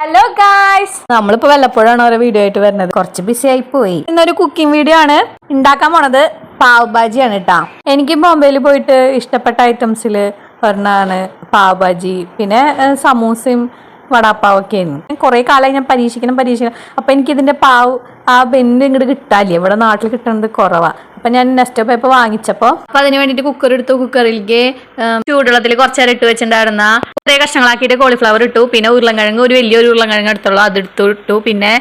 Hello guys, നമ്മളിപ്പോ വല്ലപ്പോഴാണ് ഓരോ video ആയിട്ട് വരുന്നത്. കുറച്ച് ബിസി ആയി പോയി. ഇന്നൊരു കുക്കിംഗ് വീഡിയോ ആണ്. ഉണ്ടാക്കാൻ പോണത് പാവ് ഭാജിയാണ് കേട്ടാ. എനിക്ക് ബോംബെയിൽ പോയിട്ട് ഇഷ്ടപ്പെട്ട ഐറ്റംസിൽ ഒരെണ്ണമാണ് പാവ് ഭാജി. പിന്നെ സമൂസയും വടാപ്പാവൊക്കെ ആയിരുന്നു. കുറെ കാലമായി ഞാൻ പരീക്ഷിക്കണം. അപ്പൊ എനിക്ക് ഇതിന്റെ പാവ് ആ ബെന്ന് ഇങ്ങോട്ട് കിട്ടാല്ലേ. ഇവിടെ നാട്ടിൽ കിട്ടുന്നത് കുറവാ. അപ്പൊ ഞാൻ നെക്സ്റ്റ് പോയപ്പോ വാങ്ങിച്ചപ്പോ അപ്പൊ അതിന് വേണ്ടിട്ട് കുക്കർ എടുത്തു. കുക്കറിലേക്ക് ചൂടുവെള്ളത്തിൽ കുറച്ചേരം ഇട്ട് വെച്ചിട്ടുണ്ടായിരുന്ന കുറേ കഷ്ണങ്ങളാക്കിയിട്ട് കോളിഫ്ലവർ ഇട്ടു. പിന്നെ ഉരുളൻകിഴങ്ങ്, ഒരു വലിയൊരു ഉരുളൻകിഴങ്ങ് എടുത്തുള്ളൂ, അതെടുത്തു ഇട്ടു. പിന്നെ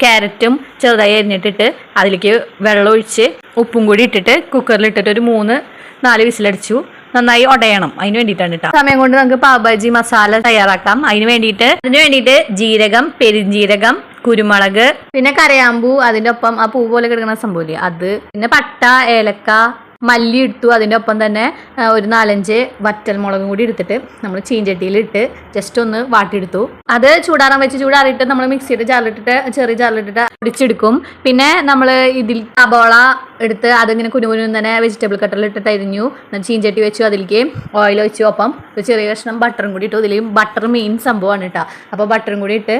ക്യാരറ്റും ചെറുതായി അരിഞ്ഞിട്ടിട്ട് അതിലേക്ക് വെള്ളം ഒഴിച്ച് ഉപ്പും കൂടി ഇട്ടിട്ട് കുക്കറിലിട്ടിട്ട് ഒരു 3-4 വിസിലടിച്ചു. നന്നായി ഉടയണം. അതിന് വേണ്ടിയിട്ടാണ് കേട്ടോ. സമയം കൊണ്ട് നമുക്ക് പാവ് ഭാജി മസാല തയ്യാറാക്കാം. അതിന് വേണ്ടിയിട്ട് ജീരകം, പെരിഞ്ജീരകം, കുരുമുളക്, പിന്നെ കരയാമ്പൂ, അതിന്റെ ഒപ്പം ആ പൂ പോലെ കിടക്കുന്ന സംഭവമില്ലേ അത്, പിന്നെ പട്ട, ഏലക്ക, മല്ലി എടുത്തു. അതിൻ്റെ ഒപ്പം തന്നെ ഒരു 4-5 വറ്റൽമുളകും കൂടി എടുത്തിട്ട് നമ്മൾ ചീഞ്ചട്ടിയിലിട്ട് ജസ്റ്റ് ഒന്ന് വാട്ടിയെടുത്തു. അത് ചൂടാറാൻ വെച്ച് ചൂടാറിയിട്ട് നമ്മൾ മിക്സിയുടെ ജാറിലിട്ടിട്ട് ചെറിയ ജാറിലിട്ടിട്ട് പൊടിച്ചെടുക്കും. പിന്നെ നമ്മൾ ഇതിൽ സബോള എടുത്ത് അതിങ്ങനെ കുനുകുനും തന്നെ വെജിറ്റബിൾ കട്ടറിലിട്ടിട്ട് അരിഞ്ഞു. ചീഞ്ചട്ടി വെച്ചു, അതിലേക്ക് ഓയിൽ വെച്ചു. ഒപ്പം ഒരു ചെറിയ കഷ്ണം ബട്ടറും കൂടി ഇട്ടു. ഇതിൽ ബട്ടർ മെയിൻ സംഭവമാണ് കേട്ടോ. അപ്പോൾ ബട്ടറും കൂടി ഇട്ട്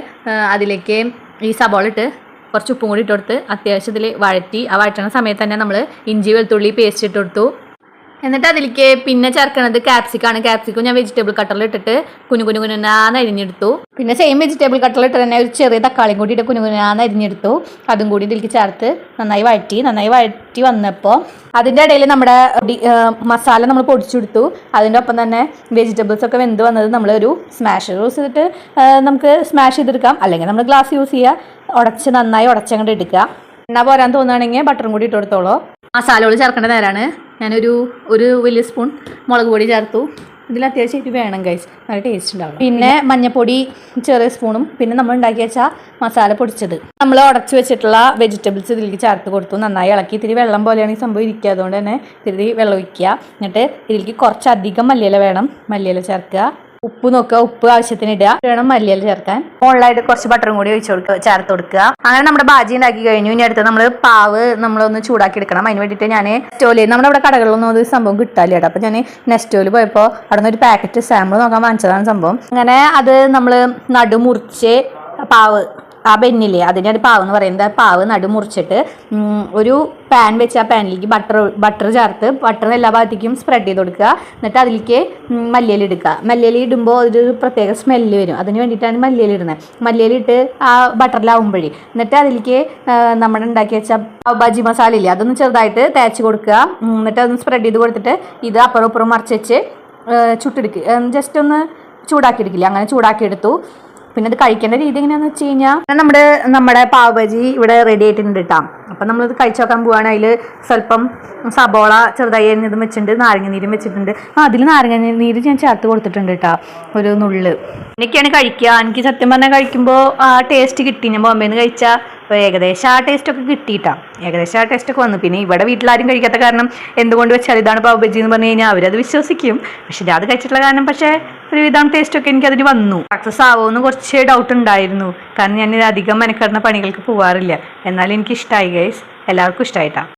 അതിലേക്ക് ഈ സബോള ഇട്ട് കുറച്ച് ഉപ്പും കൂടി ഇട്ട് കൊടുത്ത് അത്യാവശ്യം ഇതിൽ വഴറ്റി. ആ വഴറ്റുന്ന സമയത്ത് തന്നെ നമ്മൾ ഇഞ്ചി വെളുത്തുള്ളി പേസ്റ്റ് ഇട്ട് കൊടുത്തു. എന്നിട്ട് അതിലേക്ക് പിന്നെ ചേർക്കണത് ക്യാപ്സിക്കാണ്. ക്യാപ്സിക്കം ഞാൻ വെജിറ്റബിൾ കട്ടറിൽ ഇട്ടിട്ട് കുനുകുനാന്ന് അരിഞ്ഞെടുത്തു. പിന്നെ സെയിം വെജിറ്റബിൾ കട്ടറിൽ ഇട്ട് തന്നെ ഒരു ചെറിയ തക്കാളിയും കൂടി ഇട്ട് കുനുകുനാന്ന് അരിഞ്ഞെടുത്തു. അതും കൂടി ഇതിലേക്ക് ചേർത്ത് നന്നായി വഴറ്റി വന്നപ്പോൾ അതിൻ്റെ ഇടയിൽ നമ്മുടെ മസാല നമ്മൾ പൊടിച്ചെടുത്തു. അതിൻ്റെ ഒപ്പം തന്നെ വെജിറ്റബിൾസ് ഒക്കെ വെന്ത് വന്നത് നമ്മൾ ഒരു സ്മാഷർ യൂസ് ചെയ്തിട്ട് നമുക്ക് സ്മാഷ് ചെയ്തെടുക്കാം. അല്ലെങ്കിൽ നമ്മൾ ഗ്ലാസ് യൂസ് ചെയ്യുക. നന്നായി ഉടച്ചങ്ങോട്ട് എടുക്കുക. എണ്ണ പോരാൻ തോന്നുകയാണെങ്കിൽ ബട്ടറും കൂടി ഇട്ട് കൊടുത്തോളൂ. മസാലകൾ ചേർക്കേണ്ട നേരമാണ്. ഞാനൊരു വലിയ സ്പൂൺ മുളക് പൊടി ചേർത്തു. ഇതിൽ അത്യാവശ്യമായിട്ട് വേണം ഗൈസ്, നല്ല ടേസ്റ്റ് ഉണ്ടാവും. പിന്നെ മഞ്ഞൾപ്പൊടി ചെറിയ സ്പൂണും, പിന്നെ നമ്മൾ ഉണ്ടാക്കി വെച്ചാൽ മസാല പൊടിച്ചത് നമ്മൾ ഉടച്ച് വെച്ചിട്ടുള്ള വെജിറ്റബിൾസ് ഇതിലേക്ക് ചേർത്ത് കൊടുത്തു. നന്നായി ഇളക്കി. ഇത്തിരി വെള്ളം പോലെയാണ് ഈ സംഭവം ഇരിക്കുക, അതുകൊണ്ട് തന്നെ ഇത്തിരി വെള്ളം ഒഴിക്കുക. എന്നിട്ട് ഇതിലേക്ക് കുറച്ചധികം മല്ലിയില വേണം. മല്ലിയില ചേർക്കുക. ഉപ്പ് നോക്കുക, ഉപ്പ് ആവശ്യത്തിന് ഇടുക. വേണം മല്ലിയില ചേർക്കാൻ. മുകളിലായിട്ട് കുറച്ച് ബട്ടറും കൂടി ചേർത്ത് കൊടുക്കുക. അങ്ങനെ നമ്മുടെ ഭാജി ഉണ്ടാക്കി കഴിഞ്ഞു. ഇനി അടുത്ത് നമ്മൾ പാവ് നമ്മളൊന്ന് ചൂടാക്കി എടുക്കണം. അതിന് വേണ്ടിയിട്ട് ഞാൻ നെസ്റ്റോയിൽ നമ്മുടെ ഇവിടെ കടകളിലൊന്നും ഒരു സംഭവം കിട്ടാല്ല കേട്ടോ. അപ്പം ഞാൻ നെസ്റ്റോയിൽ പോയപ്പോൾ അവിടെ നിന്ന് ഒരു പാക്കറ്റ് സാമ്പിൾ നോക്കാൻ വാങ്ങിച്ചതാണ് സംഭവം. അങ്ങനെ അത് നമ്മൾ നടുമുറിച്ച് പാവ് ആ ബെന്നില്ലേ അതിൻ്റെ പാവ് എന്ന് പറയുന്നത്, പാവ് നടുമുറിച്ചിട്ട് ഒരു പാൻ വെച്ച് ആ പാനിലേക്ക് ബട്ടർ ചേർത്ത് ബട്ടർ എല്ലാ ഭാഗത്തേക്കും സ്പ്രെഡ് ചെയ്ത് കൊടുക്കുക. എന്നിട്ട് അതിലേക്ക് മല്ലിയില എടുക്കുക. മല്ലിയില ഇടുമ്പോൾ ഒരു പ്രത്യേക സ്മെല്ല് വരും. അതിന് വേണ്ടിയിട്ടാണ് മല്ലിയില ഇടുന്നത്. മല്ലിയില ഇട്ട് ആ ബട്ടറിലാവുമ്പോഴേ എന്നിട്ട് അതിലേക്ക് നമ്മൾ ഉണ്ടാക്കി വെച്ച ബജി മസാല ഇല്ലേ അതൊന്ന് ചെറുതായിട്ട് തേച്ച് കൊടുക്കുക. എന്നിട്ട് അതൊന്ന് സ്പ്രെഡ് ചെയ്ത് കൊടുത്തിട്ട് ഇത് അപ്പുറം ഇപ്പുറം മറിച്ച് വെച്ച് ചുട്ടെടുക്കുക. ജസ്റ്റ് ഒന്ന് ചൂടാക്കി എടുക്കില്ല, അങ്ങനെ ചൂടാക്കിയെടുത്തു. പിന്നെ അത് കഴിക്കേണ്ട രീതി എങ്ങനെയാണെന്ന് വെച്ച് കഴിഞ്ഞാൽ നമ്മുടെ പാവ് ഭാജി ഇവിടെ റെഡി ആയിട്ടുണ്ട് കേട്ടോ. അപ്പം നമ്മളിത് കഴിച്ചു നോക്കാൻ പോവുകയാണ്. അതിൽ സ്വല്പം സബോള ചെറുതായി അരിഞ്ഞതും വെച്ചിട്ടുണ്ട്, നാരങ്ങ നീരും വെച്ചിട്ടുണ്ട്. അതിൽ നാരങ്ങ നീര് ഞാൻ ചേർത്ത് കൊടുത്തിട്ടുണ്ട് കേട്ടോ, ഒരു നുള്ള്. എനിക്കാണ് കഴിക്കുക. എനിക്ക് സത്യം പറഞ്ഞാൽ കഴിക്കുമ്പോൾ ആ ടേസ്റ്റ് കിട്ടി. ഞാൻ ബോംബെയിൽ നിന്ന് കഴിച്ചാൽ ഏകദേശം ആ ടേസ്റ്റൊക്കെ കിട്ടിയിട്ടാണ്. ഏകദേശം ആ ടേസ്റ്റൊക്കെ വന്നു. പിന്നെ ഇവിടെ വീട്ടിലാരും കഴിക്കാത്ത കാരണം എന്തുകൊണ്ട് വെച്ചാൽ ഇതാണ് പാവ് ഭാജി എന്ന് പറഞ്ഞു കഴിഞ്ഞാൽ അവരത് വിശ്വസിക്കും. പക്ഷെ ഞാൻ അത് കഴിച്ചിട്ടുള്ള കാരണം പക്ഷേ ഒരു വിധം ടേസ്റ്റൊക്കെ എനിക്ക് അതിന് വന്നു. സക്സസ് ആവുമെന്ന് കുറച്ച് ഡൗട്ട് ഉണ്ടായിരുന്നു. കാരണം ഞാൻ അധികം മെനക്കെടുന്ന പണികൾക്ക് പോകാറില്ല. എന്നാലും എനിക്ക് ഇഷ്ടമായി ഗൈസ്. എല്ലാവർക്കും ഇഷ്ടമായിട്ടാണ്.